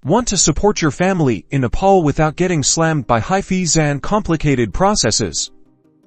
Want to support your family in Nepal without getting slammed by high fees and complicated processes?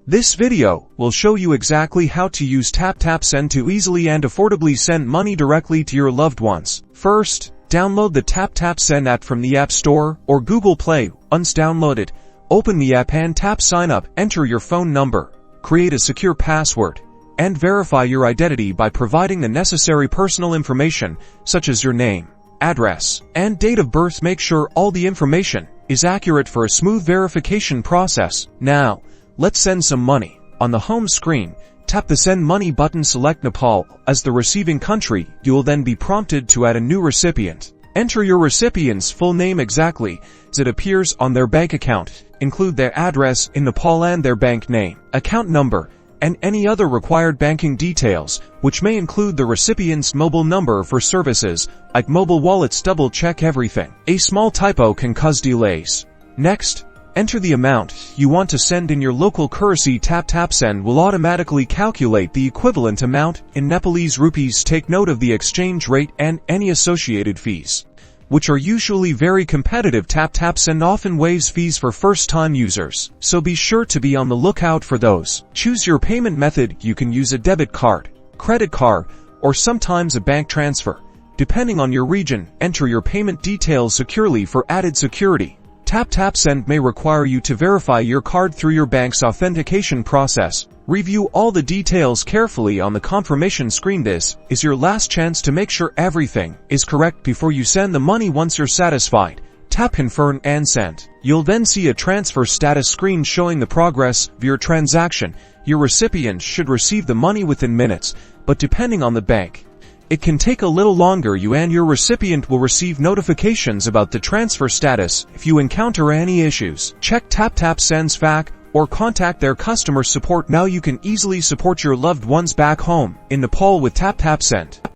This video will show you exactly how to use Taptap Send to easily and affordably send money directly to your loved ones. First, download the Taptap Send app from the App Store or Google Play. Once downloaded, open the app and tap Sign Up. Enter your phone number, create a secure password, and verify your identity by providing the necessary personal information such as your name, address, and date of birth. Make sure all the information is accurate for a smooth verification process. Now, let's send some money. On the home screen, tap the Send Money button, select Nepal as the receiving country. You will then be prompted to add a new recipient. Enter your recipient's full name exactly as it appears on their bank account. Include their address in Nepal and their bank name, account number, and any other required banking details, which may include the recipient's mobile number for services like mobile wallets. Double check everything. A small typo can cause delays. Next, enter the amount you want to send in your local currency. Taptap Send will automatically calculate the equivalent amount in Nepalese rupees. Take note of the exchange rate and any associated fees, which are usually very competitive. Taptap Send often waives fees for first-time users, so be sure to be on the lookout for those. Choose your payment method. You can use a debit card, credit card, or sometimes a bank transfer, depending on your region. Enter your payment details securely for added security. Taptap Send may require you to verify your card through your bank's authentication process. Review all the details carefully on the confirmation screen. This is your last chance to make sure everything is correct before you send the money. Once you're satisfied, tap Confirm and Send. You'll then see a transfer status screen showing the progress of your transaction. Your recipient should receive the money within minutes, but depending on the bank, it can take a little longer. You and your recipient will receive notifications about the transfer status. If you encounter any issues, check Taptap Send's FAQ or contact their customer support. Now you can easily support your loved ones back home in Nepal with Taptap Send.